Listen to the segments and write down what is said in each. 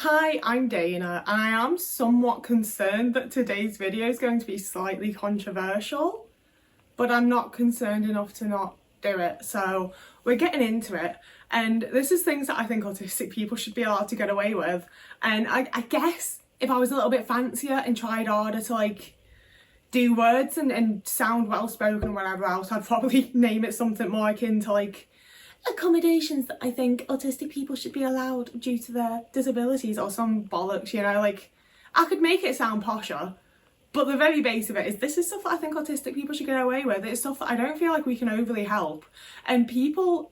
Hi, I'm Dana, and I am somewhat concerned that today's video is going to be slightly controversial, but I'm not concerned enough to not do it, so we're getting into it. And this is things that I think autistic people should be allowed to get away with. And I guess if I was a little bit fancier and tried harder to do words and sound well spoken and whatever else, I'd probably name it something more akin to accommodations that I think autistic people should be allowed due to their disabilities or some bollocks, I could make it sound posher, but the very base of it is this is stuff that I think autistic people should get away with. It's stuff that I don't feel like we can overly help. And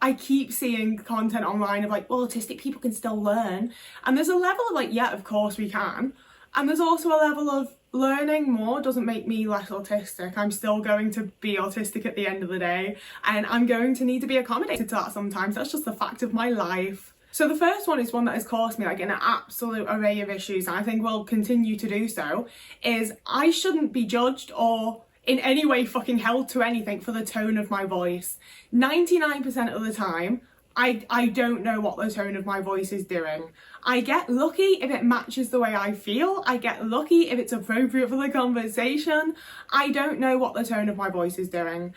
I keep seeing content online of well, autistic people can still learn. And there's a level of yeah, of course we can. And there's also a level of learning more doesn't make me less autistic. I'm still going to be autistic at the end of the day, and I'm going to need to be accommodated to that sometimes. That's just the fact of my life. So the first one is one that has caused me an absolute array of issues, and I think will continue to do so, is I shouldn't be judged or in any way fucking held to anything for the tone of my voice. 99% of the time, I don't know what the tone of my voice is doing. I get lucky if it matches the way I feel. I get lucky if it's appropriate for the conversation. I don't know what the tone of my voice is doing.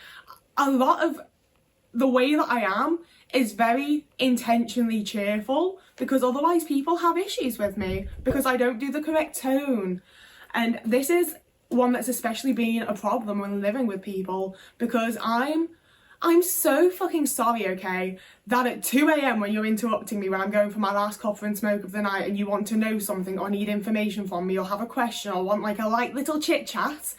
A lot of the way that I am is very intentionally cheerful, because otherwise people have issues with me because I don't do the correct tone. And this is one that's especially been a problem when living with people, because I'm so fucking sorry, okay, that at 2 a.m. when you're interrupting me when I'm going for my last coffee and smoke of the night and you want to know something or need information from me or have a question or want a light little chit chat,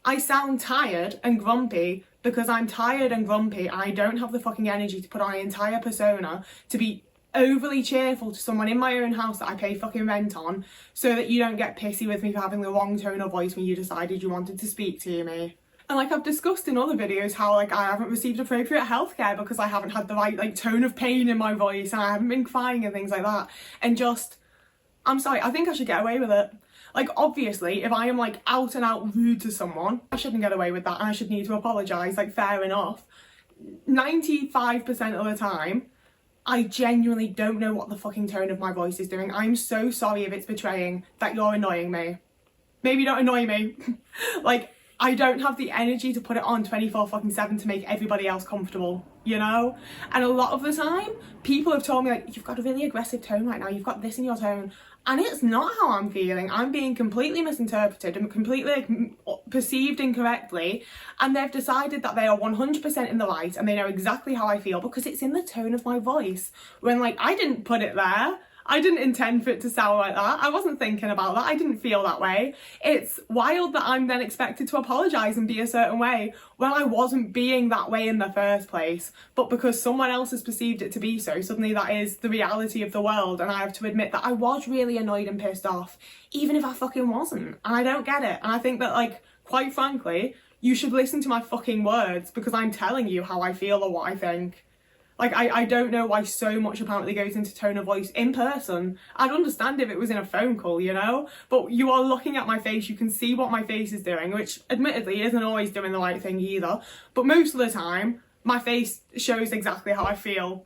I sound tired and grumpy because I'm tired and grumpy and I don't have the fucking energy to put on an entire persona to be overly cheerful to someone in my own house that I pay fucking rent on, so that you don't get pissy with me for having the wrong tone of voice when you decided you wanted to speak to me. And I've discussed in other videos how I haven't received appropriate healthcare because I haven't had the right tone of pain in my voice and I haven't been crying and things like that. And I'm sorry, I think I should get away with it. Obviously, if I am out and out rude to someone, I shouldn't get away with that and I should need to apologise, fair enough. 95% of the time, I genuinely don't know what the fucking tone of my voice is doing. I'm so sorry if it's betraying that you're annoying me. Maybe don't annoy me. I don't have the energy to put it on 24/7 to make everybody else comfortable, And a lot of the time, people have told me, you've got a really aggressive tone right now, you've got this in your tone. And it's not how I'm feeling. I'm being completely misinterpreted and completely perceived incorrectly. And they've decided that they are 100% in the right and they know exactly how I feel because it's in the tone of my voice. When I didn't put it there. I didn't intend for it to sound like that. I wasn't thinking about that. I didn't feel that way. It's wild that I'm then expected to apologise and be a certain way when I wasn't being that way in the first place. But because someone else has perceived it to be so, suddenly that is the reality of the world. And I have to admit that I was really annoyed and pissed off, even if I fucking wasn't. And I don't get it. And I think that, quite frankly, you should listen to my fucking words because I'm telling you how I feel or what I think. I don't know why so much apparently goes into tone of voice in person. I'd understand if it was in a phone call, But you are looking at my face, you can see what my face is doing, which admittedly isn't always doing the right thing either. But most of the time, my face shows exactly how I feel,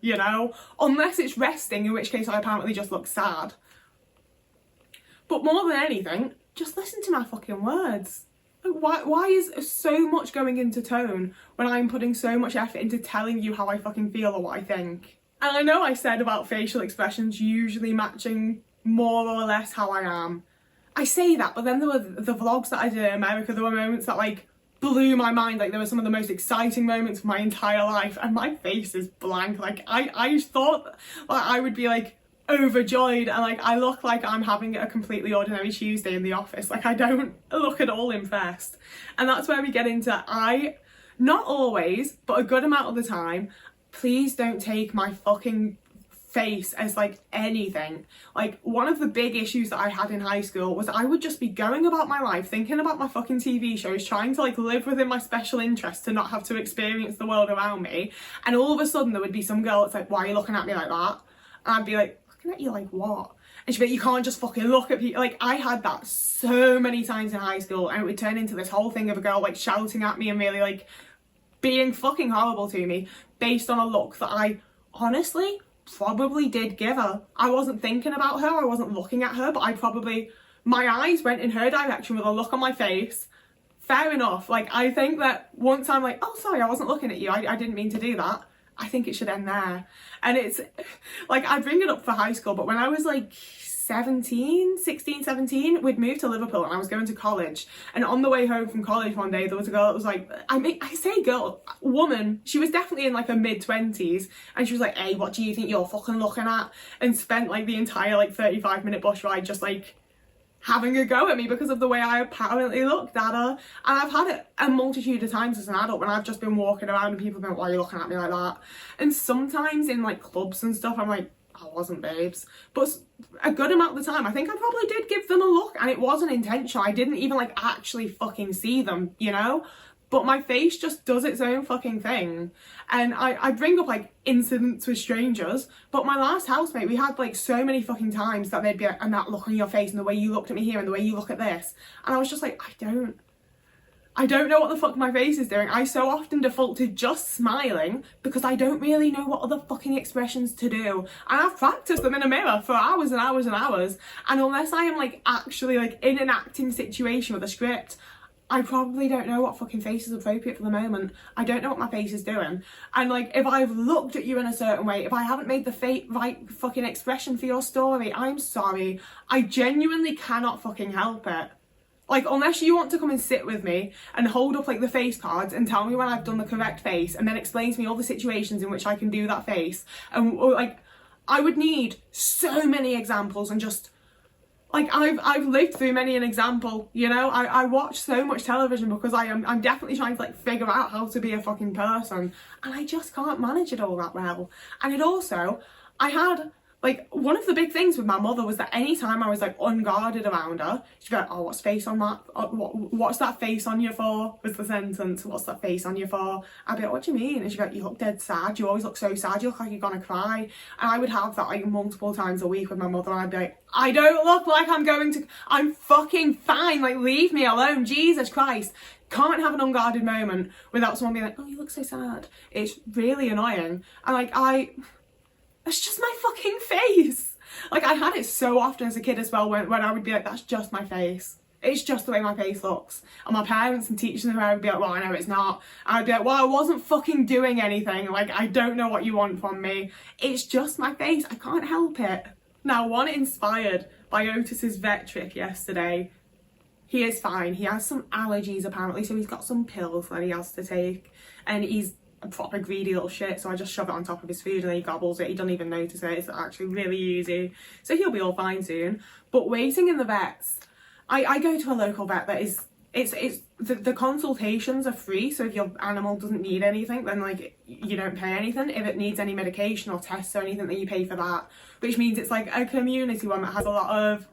Unless it's resting, in which case I apparently just look sad. But more than anything, just listen to my fucking words. Why is so much going into tone when I'm putting so much effort into telling you how I fucking feel or what I think? And I know I said about facial expressions usually matching more or less how I am. I say that, but then there were the vlogs that I did in America, there were moments that blew my mind. There were some of the most exciting moments of my entire life and my face is blank. I thought I would be overjoyed and I look like I'm having a completely ordinary Tuesday in the office. I don't look at all impressed. And that's where we get into not always, but a good amount of the time, please don't take my fucking face as anything. One of the big issues that I had in high school was I would just be going about my life thinking about my fucking TV shows, trying to live within my special interests to not have to experience the world around me, and all of a sudden there would be some girl that's why are you looking at me like that? And I'd be looking at you what? And she'd be you can't just fucking look at people. I had that so many times in high school, and it would turn into this whole thing of a girl shouting at me and really being fucking horrible to me based on a look that I honestly probably did give her. I wasn't thinking about her, I wasn't looking at her, but my eyes went in her direction with a look on my face. Fair enough. Like, I think that once I'm like, oh, sorry, I wasn't looking at you, I didn't mean to do that, I think it should end there. And it's, like, I bring it up for high school, but when I was like 16, 17, we'd moved to Liverpool and I was going to college. And on the way home from college one day, there was a girl that was like, I say girl, woman, she was definitely in like her mid-20s, and she was like, hey, what do you think you're fucking looking at? And spent like the entire like 35-minute bus ride just like having a go at me because of the way I apparently looked at her. And I've had it a multitude of times as an adult when I've just been walking around and people have been, why are you looking at me like that? And sometimes in like clubs and stuff, I'm like, I wasn't, babes. But a good amount of the time, I think I probably did give them a look, and it wasn't intentional. I didn't even like actually fucking see them, you know? But my face just does its own fucking thing. And I bring up like incidents with strangers, but my last housemate, we had like so many fucking times that they'd be like, and that look on your face and the way you looked at me here and the way you look at this. And I was just like, I don't know what the fuck my face is doing. I so often default to just smiling because I don't really know what other fucking expressions to do. And I've practiced them in a mirror for hours and hours and hours. And unless I am like actually like in an acting situation with a script, I probably don't know what fucking face is appropriate for the moment. I don't know what my face is doing. And like, if I've looked at you in a certain way, if I haven't made the right fucking expression for your story, I'm sorry. I genuinely cannot fucking help it. Like, unless you want to come and sit with me and hold up like the face cards and tell me when I've done the correct face and then explain to me all the situations in which I can do that face. And like, I would need so many examples and just like, I've lived through many an example, you know? I watch so much television because I'm definitely trying to like figure out how to be a fucking person, and I just can't manage it all that well. And it also, I had like, one of the big things with my mother was that anytime I was like unguarded around her, she'd be like, oh, what's face on that? What's that face on you for? Was the sentence. What's that face on you for? I'd be like, what do you mean? And she'd be like, you look dead sad. You always look so sad. You look like you're gonna cry. And I would have that like multiple times a week with my mother, and I'd be like, I don't look like I'm fucking fine. Like, leave me alone. Jesus Christ. Can't have an unguarded moment without someone being like, oh, you look so sad. It's really annoying. And like, that's just my fucking face. Like, I had it so often as a kid as well when I would be like, that's just my face. It's just the way my face looks. And my parents and teachers and I would be like, well, I know it's not. And I'd be like, well, I wasn't fucking doing anything. Like, I don't know what you want from me. It's just my face. I can't help it. Now, one inspired by Otis's vet trip yesterday, he is fine. He has some allergies apparently, so he's got some pills that he has to take. And he's a proper greedy little shit, so I just shove it on top of his food and then he gobbles it. He doesn't even notice it. It's actually really easy, so he'll be all fine soon. But waiting in the vets, I go to a local vet that is, the consultations are free, so if your animal doesn't need anything, then like you don't pay anything. If it needs any medication or tests or anything, then you pay for that, which means it's like a community one that has a lot of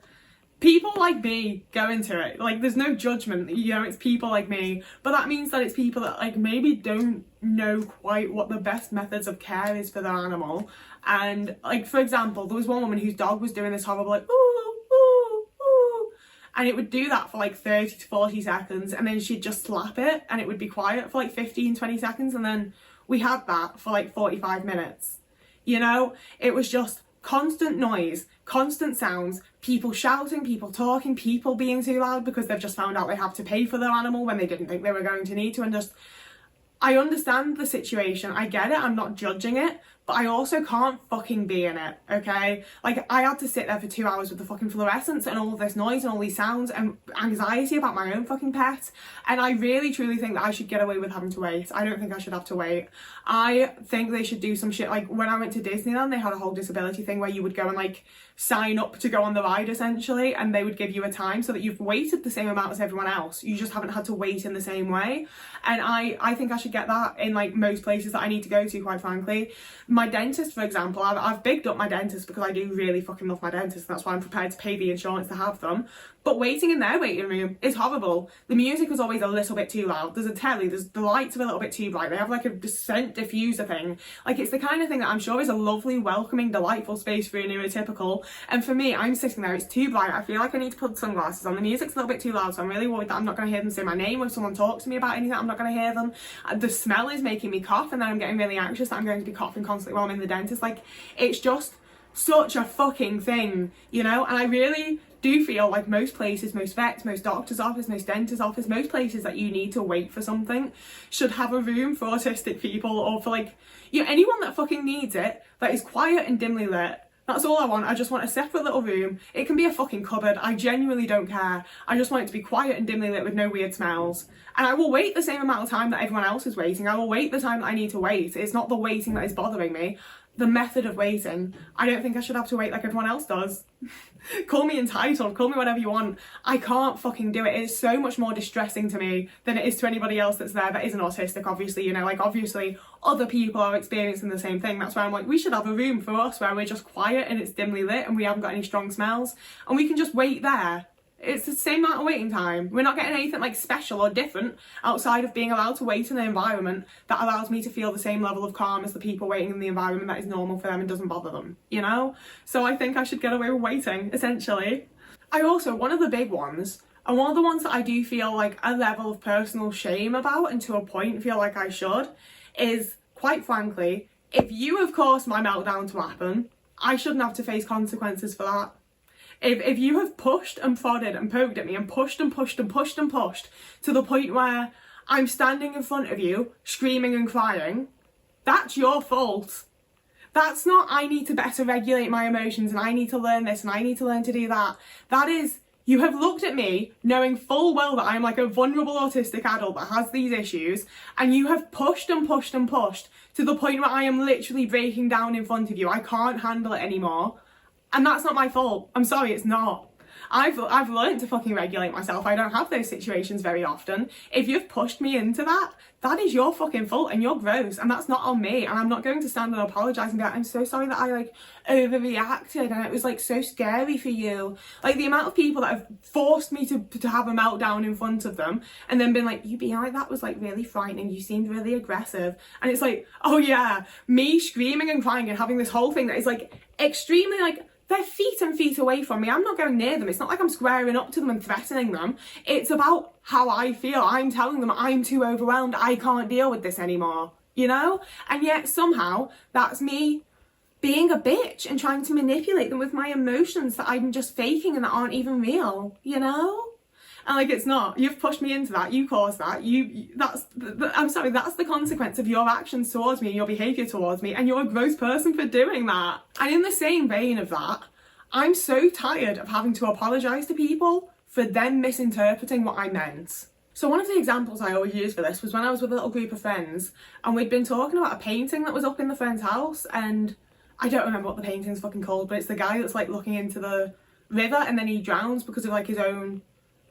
people like me go into it. Like, there's no judgment, you know, it's people like me, but that means that it's people that like maybe don't know quite what the best methods of care is for their animal. And like, for example, there was one woman whose dog was doing this horrible like ooh ooh ooh, and it would do that for like 30 to 40 seconds, and then she'd just slap it and it would be quiet for like 15-20 seconds, and then we had that for like 45 minutes. You know, it was just constant noise, constant sounds, people shouting, people talking, people being too loud because they've just found out they have to pay for their animal when they didn't think they were going to need to. And just, I understand the situation, I get it, I'm not judging it, but I also can't fucking be in it, okay? Like, I had to sit there for 2 hours with the fucking fluorescence and all of this noise and all these sounds and anxiety about my own fucking pet, and I really truly think that I should get away with having to wait. I don't think I should have to wait. I think they should do some shit, like when I went to Disneyland, they had a whole disability thing where you would go and like sign up to go on the ride essentially, and they would give you a time so that you've waited the same amount as everyone else, you just haven't had to wait in the same way. And I think I should get that in like most places that I need to go to, quite frankly. My dentist, for example, I've bigged up my dentist because I do really fucking love my dentist, and that's why I'm prepared to pay the insurance to have them. But waiting in their waiting room is horrible. The music is always a little bit too loud. There's a telly, the lights are a little bit too bright. They have like a scent diffuser thing. Like, it's the kind of thing that I'm sure is a lovely, welcoming, delightful space for a neurotypical. And for me, I'm sitting there, it's too bright. I feel like I need to put sunglasses on. The music's a little bit too loud, so I'm really worried that I'm not going to hear them say my name. When someone talks to me about anything, I'm not going to hear them. The smell is making me cough, and then I'm getting really anxious that I'm going to be coughing constantly constantly while I'm in the dentist. Like, it's just such a fucking thing, you know? And I really do feel like most places, most vets, most doctor's office, most dentist's office, most places that you need to wait for something should have a room for autistic people, or for, like, you know, anyone that fucking needs it, that is quiet and dimly lit. That's all I want. I just want a separate little room. It can be a fucking cupboard. I genuinely don't care. I just want it to be quiet and dimly lit with no weird smells. And I will wait the same amount of time that everyone else is waiting. I will wait the time that I need to wait. It's not the waiting that is bothering me. The method of waiting. I don't think I should have to wait like everyone else does. Call me entitled, call me whatever you want. I can't fucking do it. It's so much more distressing to me than it is to anybody else that's there that isn't autistic, obviously, you know, like, obviously other people are experiencing the same thing. That's why I'm like, we should have a room for us where we're just quiet and it's dimly lit and we haven't got any strong smells and we can just wait there. It's the same amount of waiting time. We're not getting anything like special or different outside of being allowed to wait in an environment that allows me to feel the same level of calm as the people waiting in the environment that is normal for them and doesn't bother them, you know? So I think I should get away with waiting, essentially. I also, one of the big ones, and one of the ones that I do feel like a level of personal shame about, and to a point feel like I should, is, quite frankly, if you have caused my meltdown to happen, I shouldn't have to face consequences for that. If you have pushed and prodded and poked at me and pushed and pushed and pushed and pushed to the point where I'm standing in front of you screaming and crying, that's your fault. That's not, I need to better regulate my emotions and I need to learn this and I need to learn to do that. That is, you have looked at me knowing full well that I'm like a vulnerable autistic adult that has these issues, and you have pushed and pushed and pushed to the point where I am literally breaking down in front of you. I can't handle it anymore. And that's not my fault. I'm sorry, it's not. I've learned to fucking regulate myself. I don't have those situations very often. If you've pushed me into that, that is your fucking fault and you're gross and that's not on me. And I'm not going to stand and apologise and be like, I'm so sorry that I like overreacted and it was like so scary for you. Like the amount of people that have forced me to have a meltdown in front of them and then been like, you being like that was like really frightening. You seemed really aggressive. And it's like, oh yeah, me screaming and crying and having this whole thing that is like extremely like, they're feet and feet away from me. I'm not going near them. It's not like I'm squaring up to them and threatening them. It's about how I feel. I'm telling them I'm too overwhelmed. I can't deal with this anymore, you know? And yet somehow that's me being a bitch and trying to manipulate them with my emotions that I'm just faking and that aren't even real, you know? And like, it's not. You've pushed me into that. You caused that. I'm sorry, that's the consequence of your actions towards me and your behaviour towards me. And you're a gross person for doing that. And in the same vein of that, I'm so tired of having to apologise to people for them misinterpreting what I meant. So one of the examples I always use for this was when I was with a little group of friends and we'd been talking about a painting that was up in the friend's house, and I don't remember what the painting's fucking called, but it's the guy that's like looking into the river and then he drowns because of like his own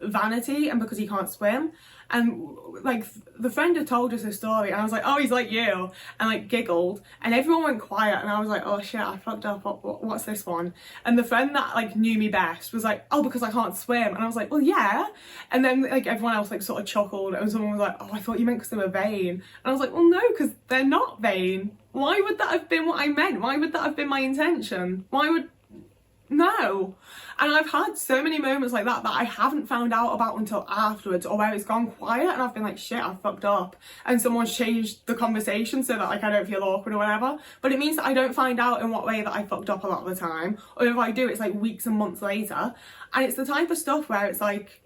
vanity and because he can't swim. And like the friend had told us a story and I was like, oh, he's like you, and like giggled and everyone went quiet and I was like, oh shit, I fucked up, what's this one? And the friend that like knew me best was like, oh, because I can't swim. And I was like, well yeah. And then like everyone else like sort of chuckled and someone was like, oh, I thought you meant because they were vain. And I was like, well no, because they're not vain. Why would that have been what I meant? Why would that have been my intention? No. And I've had so many moments like that I haven't found out about until afterwards, or where it's gone quiet and I've been like, shit, I fucked up, and someone's changed the conversation so that like I don't feel awkward or whatever. But it means that I don't find out in what way that I fucked up a lot of the time, or if I do, it's like weeks and months later. And it's the type of stuff where it's like,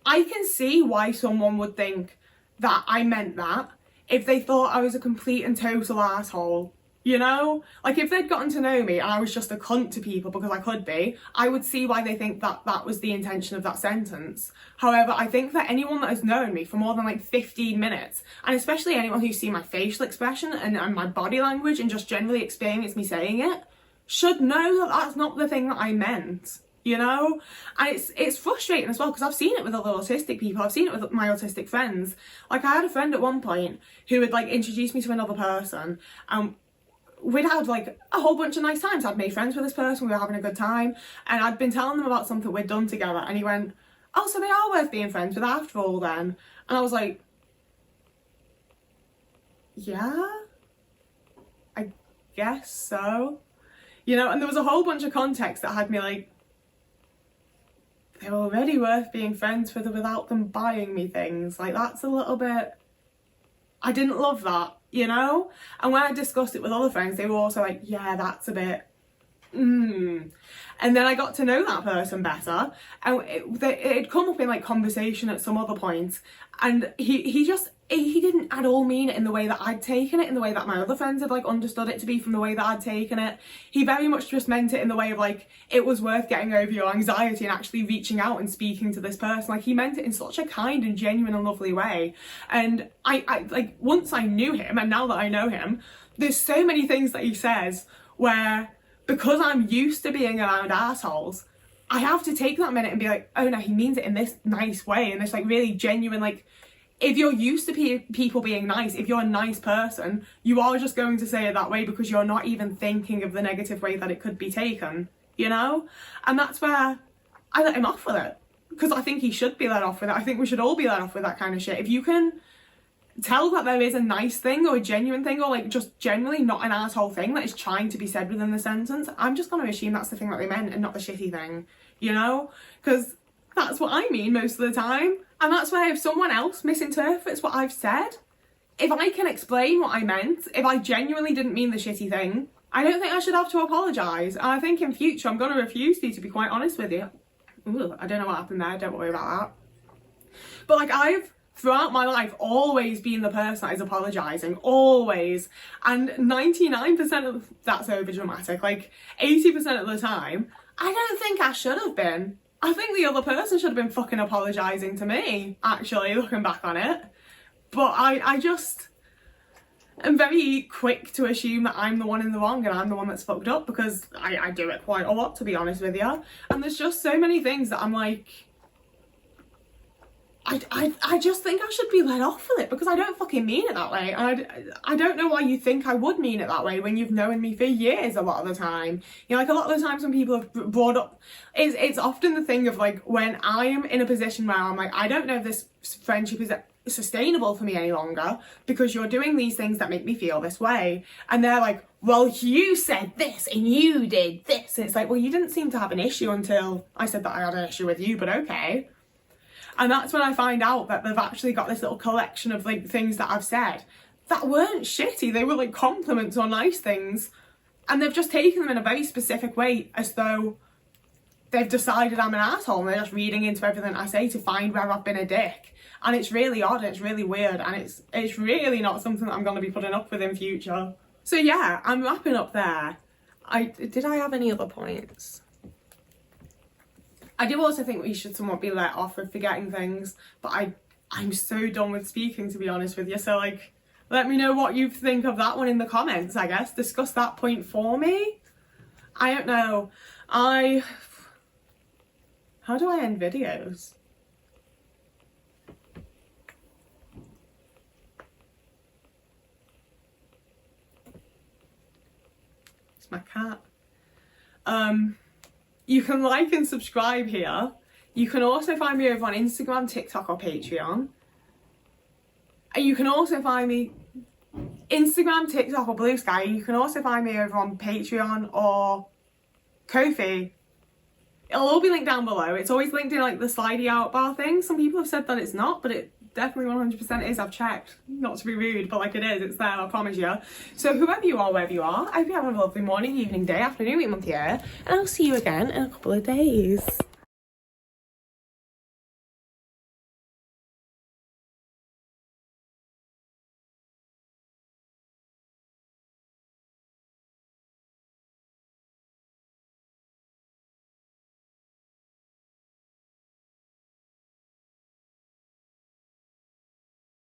I can see why someone would think that I meant that if they thought I was a complete and total asshole. You know, like if they'd gotten to know me and I was just a cunt to people because I could be, I would see why they think that that was the intention of that sentence. However, I think that anyone that has known me for more than like 15 minutes, and especially anyone who's seen my facial expression and my body language and just generally experienced me saying it, should know that that's not the thing that I meant. You know, and it's frustrating as well because I've seen it with other autistic people. I've seen it with my autistic friends. Like I had a friend at one point who had like introduced me to another person, and we'd had like a whole bunch of nice times. I'd made friends with this person, we were having a good time, and I'd been telling them about something we'd done together, and he went, oh, so they are worth being friends with after all then? And I was like, yeah, I guess so. You know, and there was a whole bunch of context that had me like, they're already worth being friends with without them buying me things. Like that's a little bit, I didn't love that. you know? And when I discussed it with other friends, they were also like, yeah, that's a bit, And then I got to know that person better, and it had come up in like conversation at some other point, and he didn't at all mean it in the way that I'd taken it, in the way that my other friends had like understood it to be from the way that I'd taken it. He very much just meant it in the way of like, it was worth getting over your anxiety and actually reaching out and speaking to this person. Like, he meant it in such a kind and genuine and lovely way. And I like, once I knew him, and now that I know him, there's so many things that he says where, because I'm used to being around assholes, I have to take that minute and be like, oh no, he means it in this nice way, in this like really genuine, like, if you're used to people being nice, if you're a nice person, you are just going to say it that way because you're not even thinking of the negative way that it could be taken, you know? And that's where I let him off with it, because I think he should be let off with it. I think we should all be let off with that kind of shit. If you can tell that there is a nice thing or a genuine thing, or like just generally not an asshole thing that is trying to be said within the sentence, I'm just going to assume that's the thing that they meant and not the shitty thing, you know? Because that's what I mean most of the time. And that's why if someone else misinterprets what I've said, if I can explain what I meant, if I genuinely didn't mean the shitty thing, I don't think I should have to apologise. And I think in future I'm going to refuse to be quite honest with you. Ooh, I don't know what happened there, don't worry about that. But like, I've throughout my life always been the person that is apologising, always. And 99% of that's over dramatic, like 80% of the time, I don't think I should have been. I think the other person should have been fucking apologising to me, actually, looking back on it. But I just am very quick to assume that I'm the one in the wrong and I'm the one that's fucked up, because I do it quite a lot, to be honest with you. And there's just so many things that I'm like, I just think I should be let off with it, because I don't fucking mean it that way. I don't know why you think I would mean it that way when you've known me for years a lot of the time. You know, like a lot of the times when people have brought up, it's often the thing of like, when I am in a position where I'm like, I don't know if this friendship is sustainable for me any longer because you're doing these things that make me feel this way. And they're like, well, you said this and you did this. And it's like, well, you didn't seem to have an issue until I said that I had an issue with you, but okay. And that's when I find out that they've actually got this little collection of like things that I've said that weren't shitty. They were like compliments or nice things. And they've just taken them in a very specific way, as though they've decided I'm an asshole and they're just reading into everything I say to find where I've been a dick. And it's really odd, and it's really weird, and it's really not something that I'm going to be putting up with in future. So yeah, I'm wrapping up there. Did I have any other points? I do also think we should somewhat be let off with forgetting things, but I'm so done with speaking, to be honest with you. So like, let me know what you think of that one in the comments, I guess. Discuss that point for me. I don't know. How do I end videos? It's my cat. You can like and subscribe here. You can also find me over on Instagram, TikTok or Patreon. And you can also find me Instagram, TikTok or Blue Sky. You can also find me over on Patreon or Ko-fi. It'll all be linked down below. It's always linked in like the slidey out bar thing. Some people have said that it's not, but it definitely 100% is. I've checked. Not to be rude, but like it is. It's there, I promise you. So whoever you are, wherever you are, I hope you have a lovely morning, evening, day, afternoon, week, month, year. And I'll see you again in a couple of days.